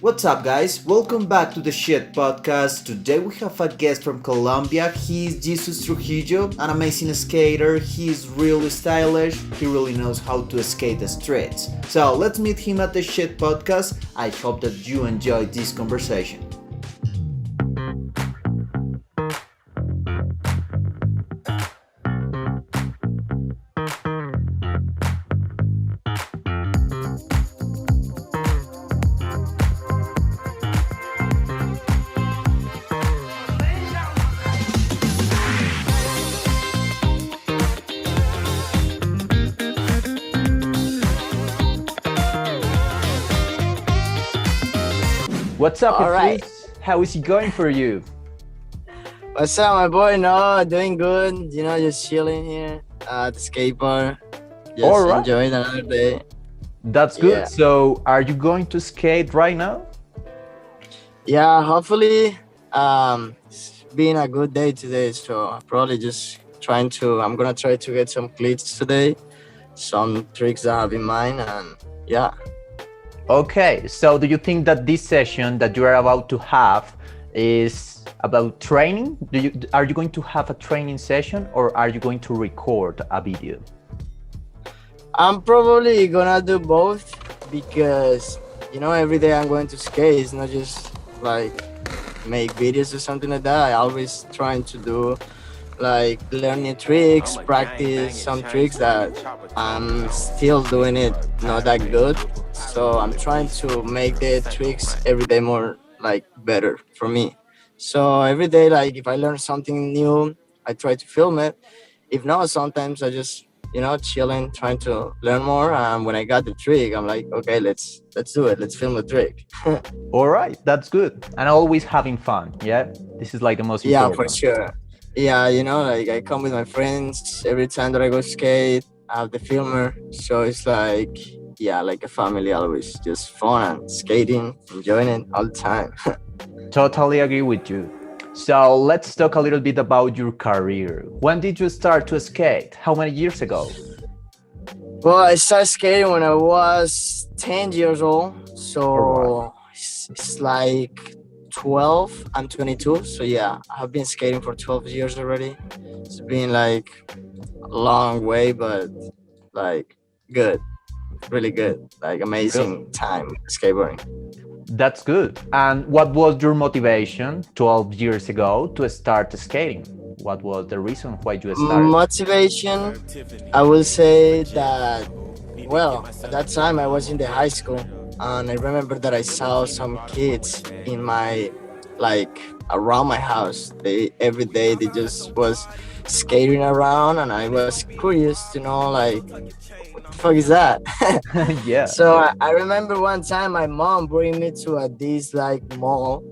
What's up, guys? Welcome back to the Shit Podcast. Today we have a guest from Colombia. He's Jesus Trujillo, an amazing skater. He's really stylish. He really knows how to skate the streets. So let's meet him at the Shit Podcast. I hope that you enjoyed this conversation. What's up, All right. Jesus? How is it going for you? What's up, my boy? No, doing good. Just chilling here at the skateboard. Just All right. enjoying another day. That's good. Yeah. So, are you going to skate right now? Yeah, hopefully, it's been a good day today. So I'm probably just I'm gonna try to get some cleats today, some tricks that I have in mind, and yeah. Okay. So, do you think that this session that you are about to have is about training? Are you going to have a training session, or are you going to record a video? I'm probably gonna do both because every day I'm going to skate. It's not just like make videos or something like that. I always trying to do like learn new tricks, practice some tricks that I'm still doing it not that good. So I'm trying to make the tricks every day more like better for me. So every day, like if I learn something new, I try to film it. If not, sometimes I just chilling, trying to learn more. And when I got the trick, I'm like, okay, let's do it. Let's film the trick. All right. That's good. And always having fun. Yeah. This is like the most Yeah, important. for sure. Yeah, like I come with my friends every time that I go skate. I have the filmer, so it's like like a family always. Just fun and skating, enjoying it all the time. Totally agree with you. So let's talk a little bit about your career. When did you start to skate? How many years ago? Well, I started skating when I was 10 years old. So it's like 12. I'm 22. So yeah, I've been skating for 12 years already. It's been like a long way, but like good, really good, like amazing time skateboarding. That's good. And what was your motivation 12 years ago to start skating? What was the reason why you started? Motivation, I will say that, well, at that time I was in the high school and I remember that I saw some kids in my, like around my house. Every day they just was skating around and I was curious to know like, what the fuck is that? Yeah. So I remember one time my mom bring me to this like mall,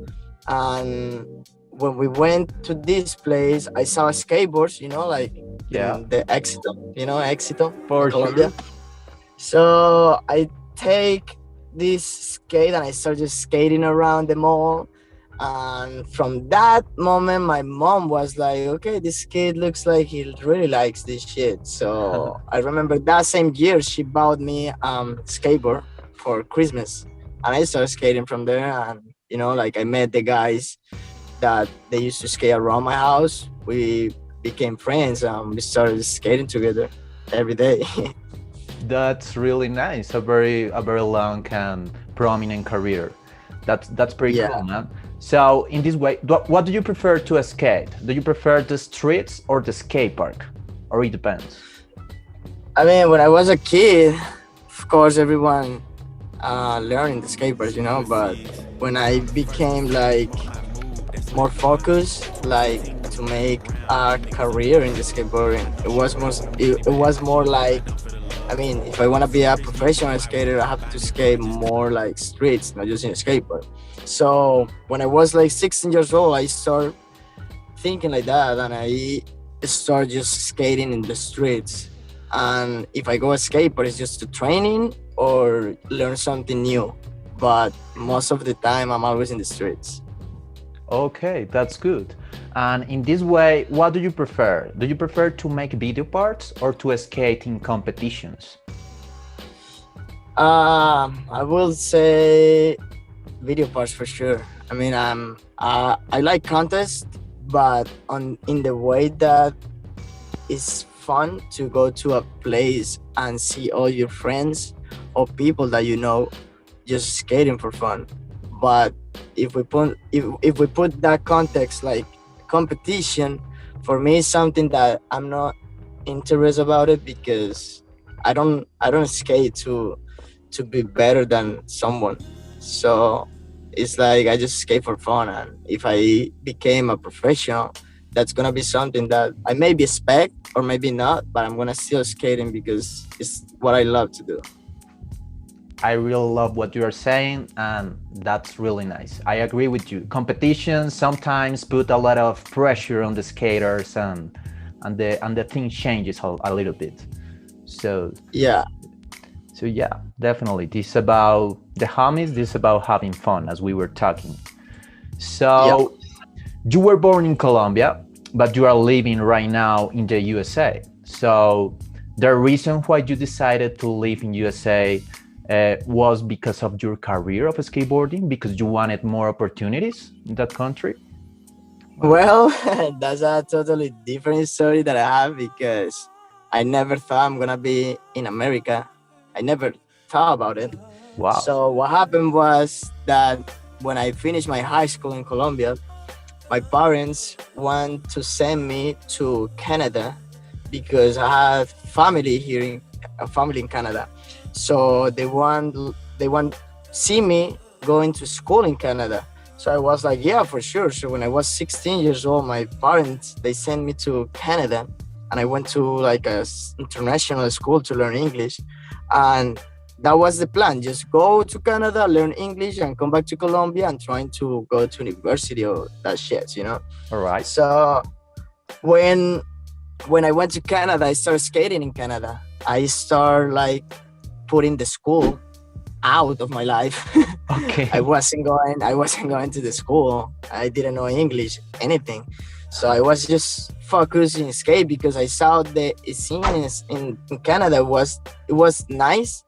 and when we went to this place, I saw skateboards, like the Éxito, Éxito For in Colombia. sure. So I take this skate and I start just skating around the mall. And from that moment, my mom was like, okay, this kid looks like he really likes this shit. So I remember that same year, she bought me skateboard for Christmas. And I started skating from there. And, like I met the guys that they used to skate around my house. We became friends and we started skating together every day. That's really nice. A very long and prominent career. That's pretty Yeah. cool, man. So in this way, what do you prefer to skate? Do you prefer the streets or the skate park? Or it depends? I mean, when I was a kid, of course, everyone learning the skateboards, but when I became like more focused, like to make a career in the skateboarding, it was more like, I mean, if I want to be a professional skater, I have to skate more like streets, not just in a skateboard. So when I was like 16 years old, I started thinking like that, and I started just skating in the streets. And if I go a skateboard, it's just to training or learn something new. But most of the time, I'm always in the streets. Okay, that's good. And in this way, what do you prefer? Do you prefer to make video parts or to skate in competitions? I will say video parts for sure. I mean, I like contests, but on in the way that it's fun to go to a place and see all your friends or people that you know just skating for fun. But if we put that context like competition, for me it's something that I'm not interested about it, because I don't skate to be better than someone. So it's like I just skate for fun, and if I became a professional, that's gonna be something that I maybe expect or maybe not, but I'm gonna still skating because it's what I love to do. I really love what you are saying, and that's really nice. I agree with you. Competition sometimes put a lot of pressure on the skaters, and the thing changes a little bit. So Yeah, so yeah, definitely. This is about the homies. This is about having fun, as we were talking. So you were born in Colombia, but you are living right now in the USA. So the reason why you decided to live in USA was because of your career of skateboarding, because you wanted more opportunities in that country? well, that's a totally different story that I have, because I never thought I'm gonna be in America. I never thought about it. Wow. So what happened was that when I finished my high school in Colombia, my parents want to send me to Canada because I have family here in a family in Canada. So they want see me going to school in Canada. So I was like, yeah, for sure. So when I was 16 years old, my parents they sent me to Canada, and I went to like international school to learn English, and that was the plan. Just go to Canada, learn English, and come back to Colombia and trying to go to university or that shit, you know. All right. So when when I went to Canada, I started skating in Canada. I started like putting the school out of my life. Okay. I wasn't going to the school. I didn't know English, anything. So I was just focused in skate because I saw the scene in Canada was nice,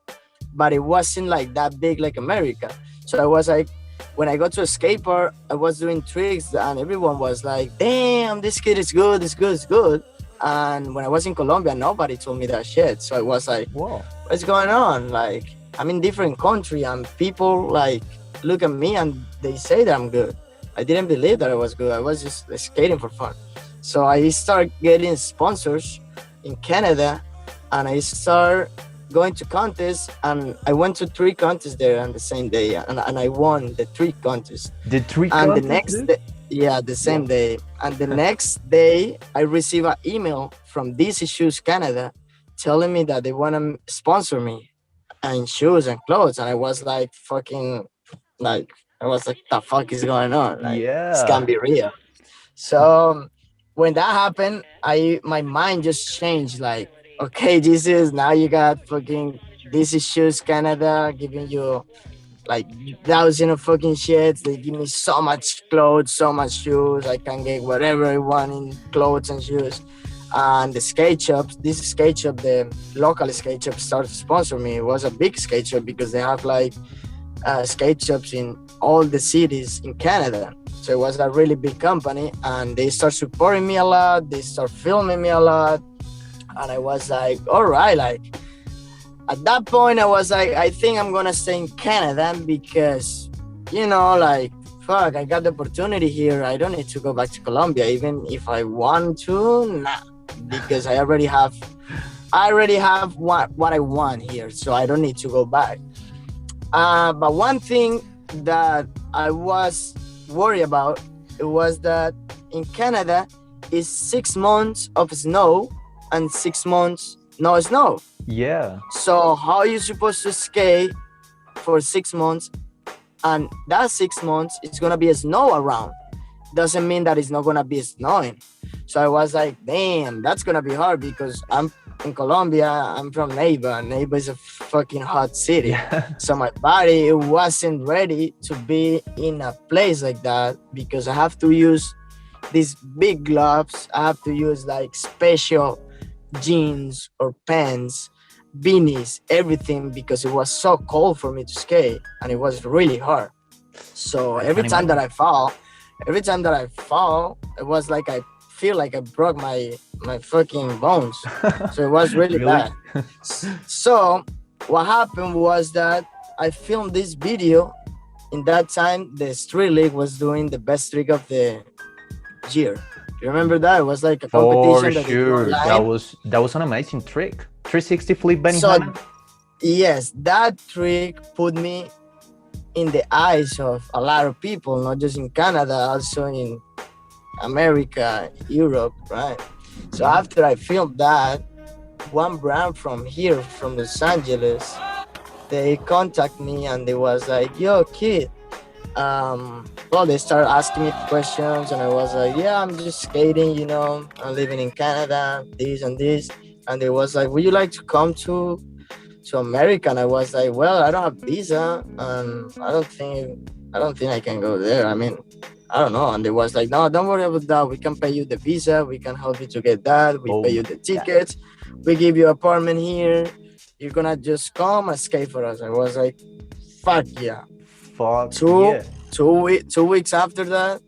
but it wasn't like that big like America. So I was like, when I got to a skate park, I was doing tricks and everyone was like, damn, this kid is good, it's good, it's good. And when I was in Colombia, nobody told me that shit. So I was like, Whoa. what's going on? Like, I'm in different country and people like look at me and they say that I'm good. I didn't believe that I was good. I was just skating for fun. So I started getting sponsors in Canada and I started going to contests, and I went to 3 contests there on the same day, and I won the 3 contests. The three And the contests, next dude? day, yeah, the same day. And the next day, I received an email from DC Shoes Canada telling me that they want to sponsor me and shoes and clothes. And I was like, fucking, like, I was like, the fuck is going on? Like, this Yeah. can't be real. So when that happened, my mind just changed. Like, okay, Jesus, now you got fucking DC Shoes Canada giving you like thousands of fucking shits. They give me so much clothes, so much shoes. I can get whatever I want in clothes and shoes. And the skate shops, this skate shop, the local skate shop started to sponsor me. It was a big skate shop because they have like skate shops in all the cities in Canada. So it was a really big company and they start supporting me a lot. They start filming me a lot. And I was like, all right, like, at that point, I was like, I think I'm gonna stay in Canada because, you know, like, fuck, I got the opportunity here. I don't need to go back to Colombia, even if I want to. Nah, because I already have what I want here, so I don't need to go back. But one thing that I was worried about it was that in Canada is 6 months of snow and 6 months no snow. Yeah. So how are you supposed to skate for 6 months and that 6 months it's gonna be a snow around? Doesn't mean that it's not gonna be snowing. So I was like, damn, that's gonna be hard because I'm in Colombia, I'm from Neiva. Neiva is a fucking hot city. Yeah. So my body it wasn't ready to be in a place like that because I have to use these big gloves. I have to use like special jeans or pants, beanies, everything because it was so cold for me to skate and it was really hard. So I every can time that imagine. I fall, it was like I feel like I broke my fucking bones. So it was really Really? bad. So what happened was that I filmed this video. In that time, the street league was doing the best trick of the year. You remember that? It was like a For competition that they do sure. That online. was an amazing trick. 360 flip So Benihana? yes, that trick put me in the eyes of a lot of people, not just in Canada, also in America, Europe, right? So after I filmed that, one brand from here, from Los Angeles, they contact me and they was like, "Yo, kid." Well, they started asking me questions, and I was like, "Yeah, I'm just skating, you know. I'm living in Canada, this and this." And they was like, "Would you like to come to America?" And I was like, "Well, I don't have visa, and I don't think I can go there. I mean, I don't know." And they was like, "No, don't worry about that. We can pay you the visa. We can help you to get that. We Oh pay my you the God. tickets. We give you apartment here. You're gonna just come and skate for us." I was like, "Fuck yeah!" Fuck Two yeah. 2 weeks after that,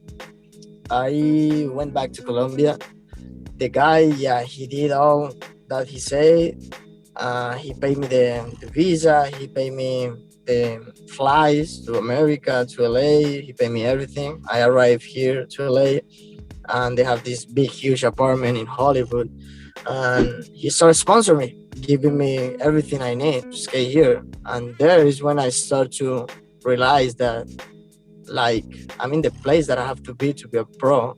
I went back to Colombia. The guy, yeah, he did all that he said. He paid me the visa. He paid me the flights to America, to LA. He paid me everything. I arrived here to LA, and they have this big, huge apartment in Hollywood. And he started sponsoring me, giving me everything I need to skate here. And there is when I start to realize that, like, I'm in the place that I have to be a pro.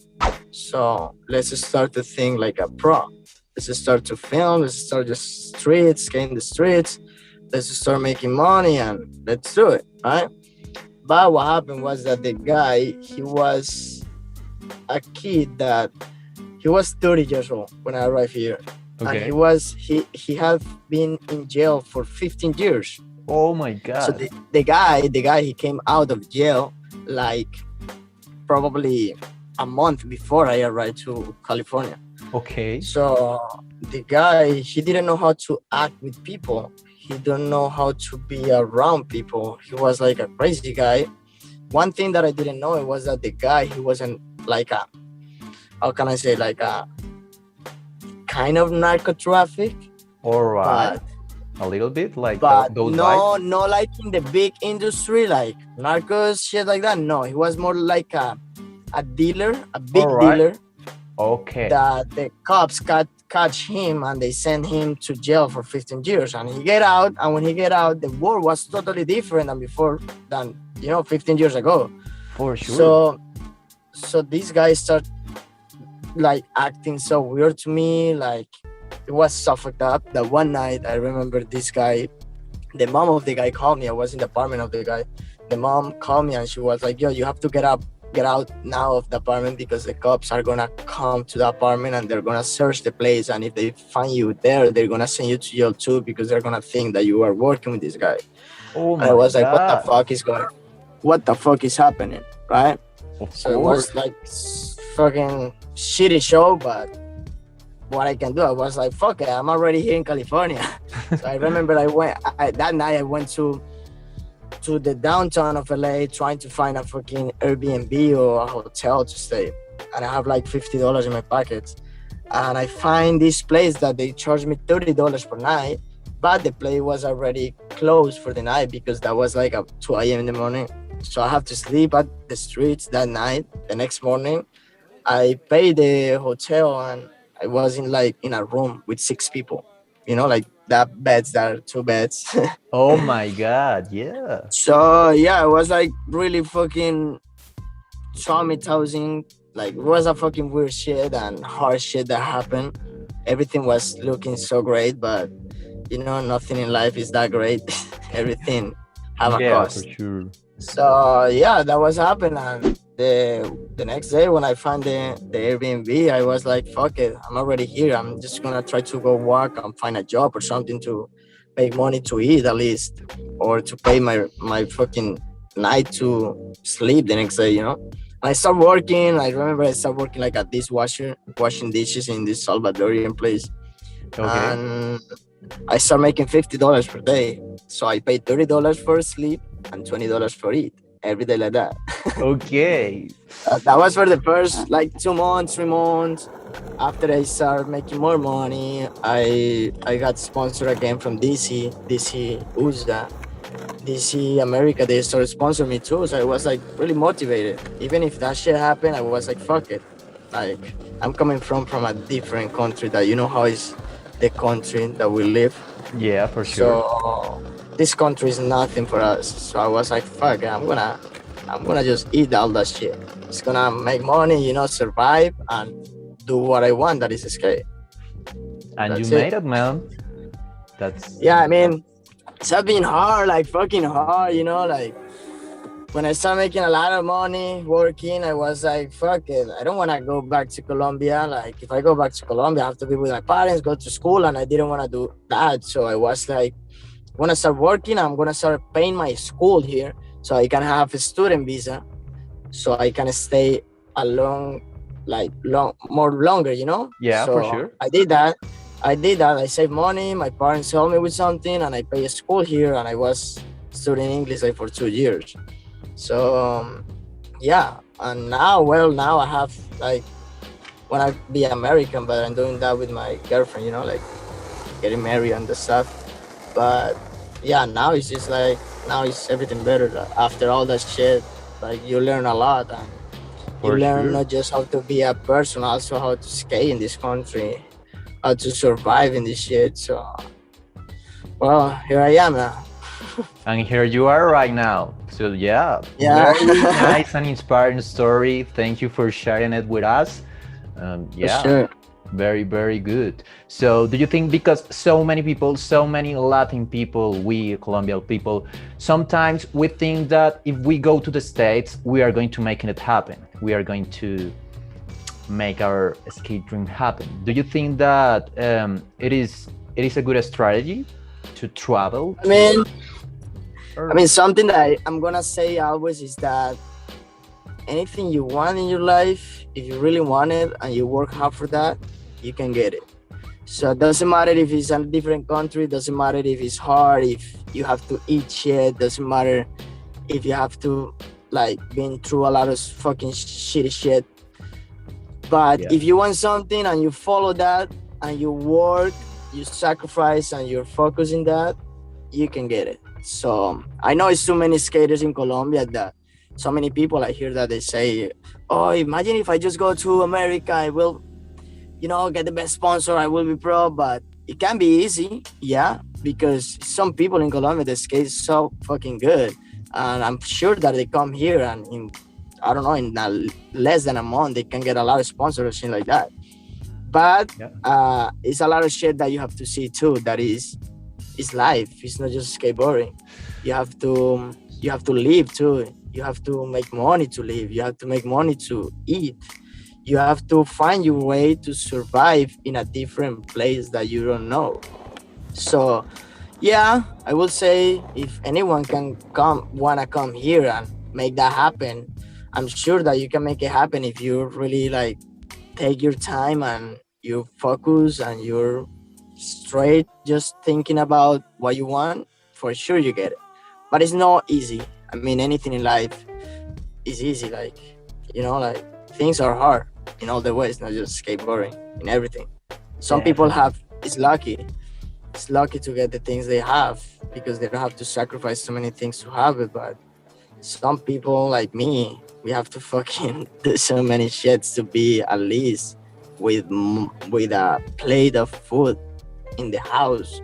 So let's just start to think like a pro. Let's just start to film. Let's start just streets, skating the streets. Let's just start making money and let's do it, right? But what happened was that the guy, he was a kid that he was 30 years old when I arrived here, and Okay. he had been in jail for 15 years. Oh my So God. the guy he came out of jail like probably a month before I arrived to California. Okay. So the guy, he didn't know how to act with people. He didn't know how to be around people. He was like a crazy guy. One thing that I didn't know was that the guy, he wasn't like a, how can I say, like a kind of narco traffic, All right. but A little bit like those no, vibes. not like in the big industry, like narcos, shit like that. No, he was more like a dealer, a big Alright. dealer Okay. that the cops catch him and they send him to jail for 15 years. And he get out, and when he get out, the world was totally different than before, than 15 years ago. For sure. So these guys start like acting so weird to me, like it was so fucked up that one night I remember this guy, the mom of the guy called me. I was in the apartment of the guy. The mom called me and she was like, "Yo, you have to get out now of the apartment because the cops are gonna come to the apartment and they're gonna search the place, and if they find you there, they're gonna send you to jail too because they're gonna think that you are working with this guy." Oh And my I was like, God. what the fuck is happening, right? Of So it course. was like fucking shitty show, but what I can do, I was like, fuck it, I'm already here in California. So I remember that night I went to the downtown of LA trying to find a fucking Airbnb or a hotel to stay. And I have like $50 in my pocket. And I find this place that they charged me $30 per night, but the place was already closed for the night because that was like at 2 a.m. in the morning. So I have to sleep at the streets that night. The next morning, I paid the hotel and I was in a room with 6 people, like that beds that are 2 beds. Oh my God. Yeah. So yeah, it was like really fucking traumatizing. Like it was a fucking weird shit and hard shit that happened. Everything was looking so great, but nothing in life is that great. Everything have a Yeah, for cost. sure. So yeah, that was happening. And the next day when I found the Airbnb, I was like, fuck it, I'm already here. I'm just gonna try to go work and find a job or something to make money to eat at least, or to pay my fucking night to sleep the next day. And I started working. I remember I started working like a dishwasher, washing dishes in this Salvadorian place. Okay. And I started making $50 per day. So I paid $30 for sleep and $20 for eat every day like that. Okay. That was for the first like 2 months, 3 months. After I started making more money, I got sponsored again from DC USA, DC America. They started sponsoring me too, so I was like really motivated. Even if that shit happened, I was like, fuck it. Like I'm coming from a different country that you know how is the country that we live. Yeah, for sure. So this country is nothing for us. So I was like, fuck it, I'm gonna just eat all that shit. It's gonna make money, you know, survive and do what I want. That is skate. And That's you it. made it, man. That's Yeah, I mean, it's been hard, like fucking hard, you know, like when I started making a lot of money working, I was like, fuck it. I don't want to go back to Colombia. Like, if I go back to Colombia, I have to be with my parents, go to school, and I didn't want to do that. So I was like, when I start working, I'm going to start paying my school here so I can have a student visa so I can stay more longer, you know? Yeah, So for sure. I did that. I saved money. My parents helped me with something, and I pay a school here, and I was studying English like for 2 years. So yeah, and now I have like want to be American, but I'm doing that with my girlfriend, you know, like getting married and the stuff. But yeah, now it's just like now it's everything better. After all that shit, like you learn a lot, and you For learn sure. not just how to be a person, also how to skate in this country, how to survive in this shit. So well, here I am now. And here you are right now. So yeah, Yeah. very nice and inspiring story. Thank you for sharing it with us. Yeah, For sure. very, very good. So do you think because so many people, so many Latin people, we Colombian people, sometimes we think that if we go to the States, we are going to make it happen. We are going to make our skate dream happen. Do you think that it is a good strategy to travel? I mean, something that I'm gonna say always is that anything you want in your life, if you really want it and you work hard for that, you can get it. So it doesn't matter if it's in a different country, doesn't matter if it's hard, if you have to eat shit, doesn't matter if you have to like been through a lot of fucking shitty shit. But Yeah. if you want something and you follow that and you work, you sacrifice and you're focusing that, you can get it. So I know it's too many skaters in Colombia that so many people I hear that they say, oh, imagine if I just go to America, I will, you know, get the best sponsor, I will be pro. But it can be easy, yeah, because some people in Colombia that skate so fucking good. And I'm sure that they come here and in, I don't know, in less than a month, they can get a lot of sponsors, shit like that. But Yeah. it's a lot of shit that you have to see too. That is, it's life. It's not just skateboarding. You have to live too. You have to make money to live. You have to make money to eat. You have to find your way to survive in a different place that you don't know. So yeah, I would say if anyone can wanna come here and make that happen, I'm sure that you can make it happen if you really like take your time and you focus and you're straight just thinking about what you want. For sure you get it, but it's not easy. I mean, anything in life is easy, like, you know, like things are hard in all the ways, not just skateboarding, in everything. Some people have it's lucky to get the things they have because they don't have to sacrifice so many things to have it. But some people like me, we have to fucking do so many shits to be at least with a plate of food in the house,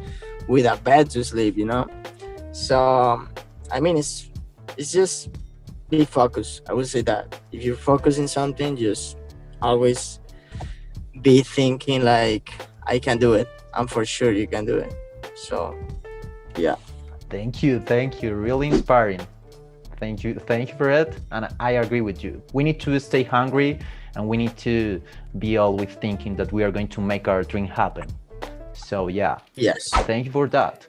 with a bed to sleep, you know. So I mean, it's just be focused. I would say that if you're focusing something, just always be thinking like, I can do it. I'm for sure you can do it. So yeah. Thank you, really inspiring. Thank you for it, and I agree with you. We need to stay hungry, and we need to be always thinking that we are going to make our dream happen. So yeah. Yes. Thank you for that.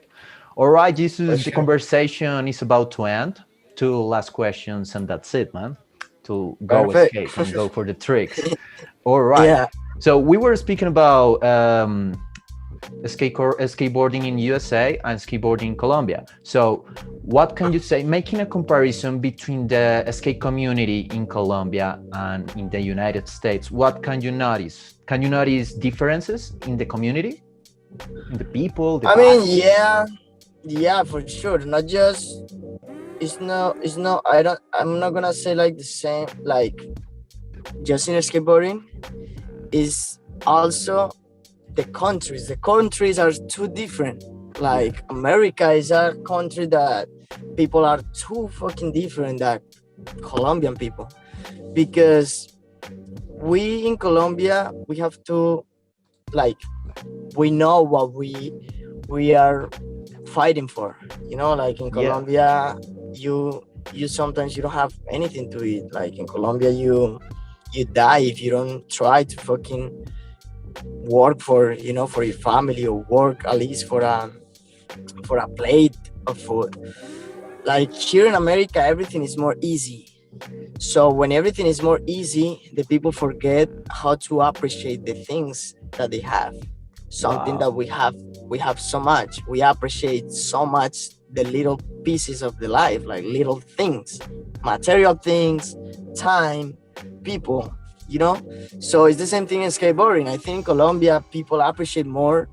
All right, Jesus, Sure. the conversation is about to end. 2 last questions, and that's it, man. To go Perfect. escape and go for the tricks. All right. Yeah. So we were speaking about skateboarding in USA and skateboarding in Colombia. So what can you say, making a comparison between the skate community in Colombia and in the United States, what can you notice? Can you notice differences in the community, in the people? I mean, yeah, for sure. Not just, I'm not gonna say like the same, like just in skateboarding. Is also the countries are too different. Like America is a country that people are too fucking different than Colombian people, because we in Colombia, we have to, like, we know what we are fighting for, you know. Like in Colombia, you sometimes you don't have anything to eat. Like in Colombia, you die if you don't try to fucking work for, you know, for your family, or work at least for a plate of food. Like here in America, everything is more easy. So when everything is more easy, the people forget how to appreciate the things that they have. Something that we have so much. We appreciate so much the little pieces of the life, like little things, material things, time, people, you know. So it's the same thing in skateboarding. I think in Colombia, people appreciate more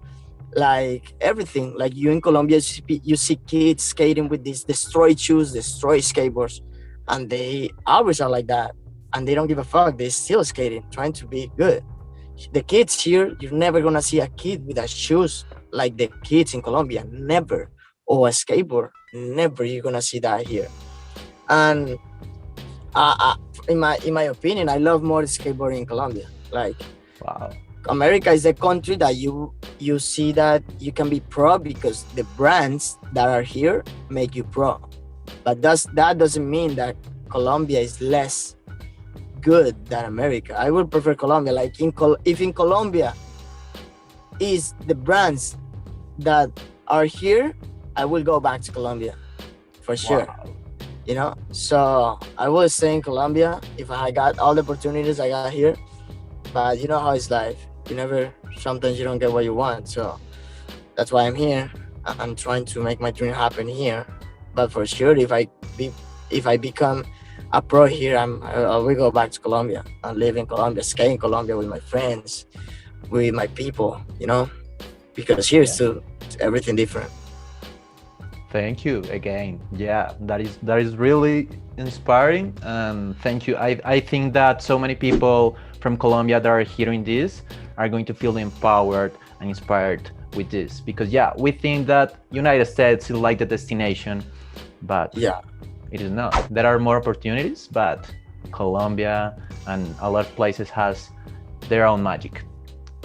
like everything. Like you in Colombia, you see kids skating with these destroyed shoes, destroyed skateboards, and they always are like that, and they don't give a fuck. They're still skating, trying to be good. The kids here, you're never gonna see a kid with a shoes like the kids in Colombia, never. Or a skateboard, never. You're gonna see that here. And in my opinion, I love more skateboarding in Colombia. Like, America is a country that you see that you can be pro because the brands that are here make you pro. But that doesn't mean that Colombia is less good than America. I would prefer Colombia. Like if in Colombia is the brands that are here, I will go back to Colombia for sure. You know, so I will stay in Colombia if I got all the opportunities I got here. But you know how it's life. Sometimes you don't get what you want. So that's why I'm here. I'm trying to make my dream happen here. But for sure, if I become a pro here, I will go back to Colombia and live in Colombia, skate in Colombia with my friends, with my people, you know, because here it's everything different. Thank you again. Yeah, that is really inspiring. Thank you. I think that so many people from Colombia that are hearing this are going to feel empowered and inspired with this, because we think that United States is like the destination, but it is not. There are more opportunities, but Colombia and a lot of places has their own magic.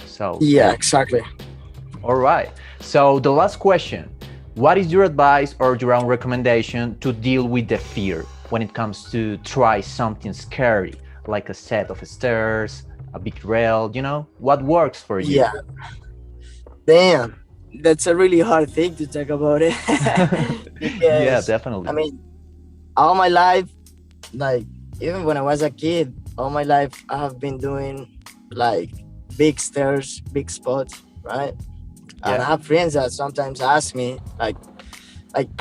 So exactly. All right. So the last question. What is your advice or your own recommendation to deal with the fear when it comes to try something scary, like a set of stairs, a big rail, you know? What works for you? Yeah. Damn, that's a really hard thing to talk about it. Because, definitely. I mean, all my life, like even when I was a kid, all my life I have been doing like big stairs, big spots, right? And I have friends that sometimes ask me, like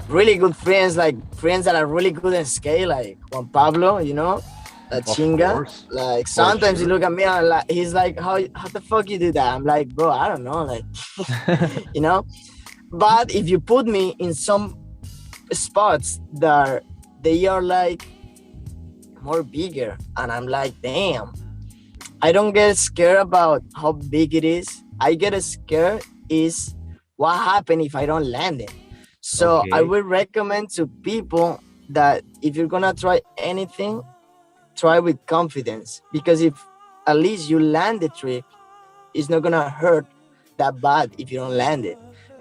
really good friends, like friends that are really good in skate, like Juan Pablo, you know, Chinga. Like sometimes he look at me and he's like, how the fuck you do that? I'm like, bro, I don't know, like, you know. But if you put me in some spots that they are like more bigger, and I'm like, damn, I don't get scared about how big it is. I get scared is what happened if I don't land it. So I would recommend to people that if you're gonna try anything, try with confidence, because if at least you land the trick, it's not gonna hurt that bad if you don't land it.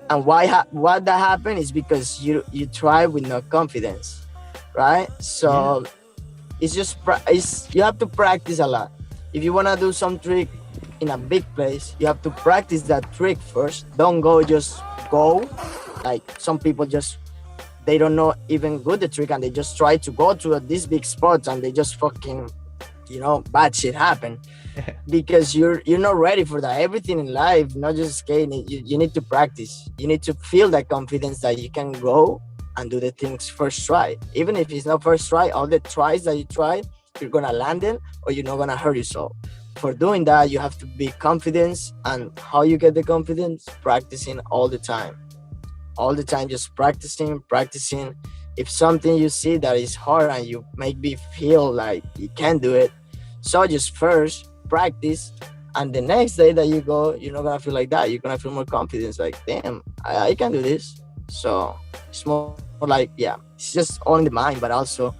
And what that happened is because you try with no confidence, right? So it's just you have to practice a lot. If you wanna do some trick in a big place, you have to practice that trick first. Don't just go like some people they don't know even good the trick, and they just try to go to these big spots and they just fucking bad shit happen. Because you're not ready for that. Everything in life, not just skating, you need to practice. You need to feel that confidence that you can go and do the things first try. Even if it's not first try, all the tries that you tried, you're gonna land it or you're not gonna hurt yourself. For doing that, you have to be confident. And how you get the confidence? Practicing all the time. All the time, just practicing. If something you see that is hard and you make me feel like you can't do it, so just first practice, and the next day that you go, you're not gonna feel like that. You're gonna feel more confidence, like, damn, I can do this. So it's more like, yeah, it's just all in the mind, but also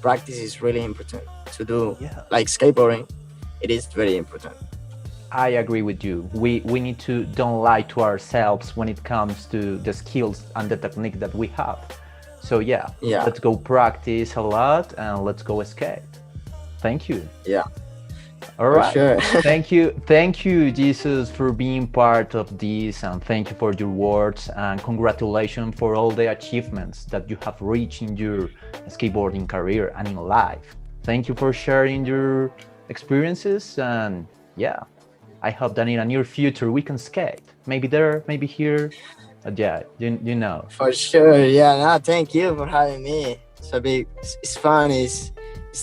practice is really important to do. Like skateboarding, it is very important. I agree with you. We need to don't lie to ourselves when it comes to the skills and the technique that we have. So yeah, let's go practice a lot and let's go skate. Thank you. Yeah. All right. Sure. Thank you, Jesus, for being part of this, and thank you for your words, and congratulations for all the achievements that you have reached in your skateboarding career and in life. Thank you for sharing your experiences, and yeah, I hope that in a near future we can skate. Maybe there, maybe here. Yeah, you know. For sure. Yeah. No, thank you for having me. It's fun. It's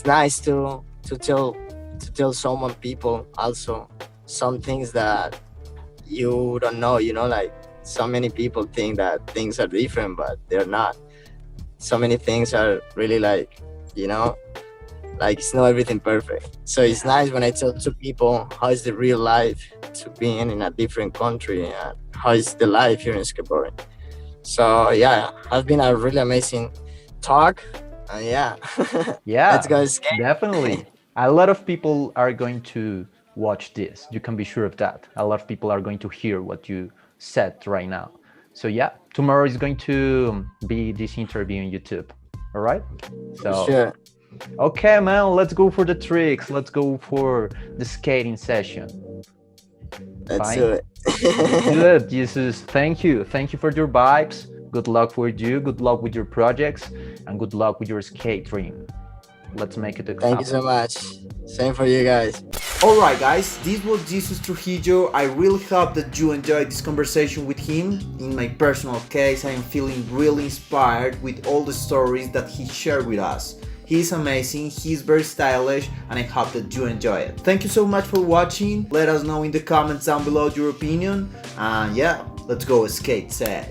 nice to tell someone, people, also some things that you don't know, like so many people think that things are different, but they're not. So many things are really like it's not everything perfect. So it's nice when I tell to people how is the real life to being in a different country and how is the life here in skateboarding. So yeah, has been a really amazing talk. Yeah, let's go skate. Definitely. A lot of people are going to watch this. You can be sure of that. A lot of people are going to hear what you said right now. So yeah, tomorrow is going to be this interview on YouTube. All right? So sure. Okay, man, let's go for the tricks. Let's go for the skating session. Let's do it. Good, Jesus. Thank you. Thank you for your vibes. Good luck for you. Good luck with your projects, and good luck with your skate dream. Let's make it a Thank you so much. Same for you guys. Alright guys, this was Jesus Trujillo. I really hope that you enjoyed this conversation with him. In my personal case, I am feeling really inspired with all the stories that he shared with us. He's amazing, he's very stylish, and I hope that you enjoy it. Thank you so much for watching. Let us know in the comments down below your opinion. And yeah, let's go skate safe.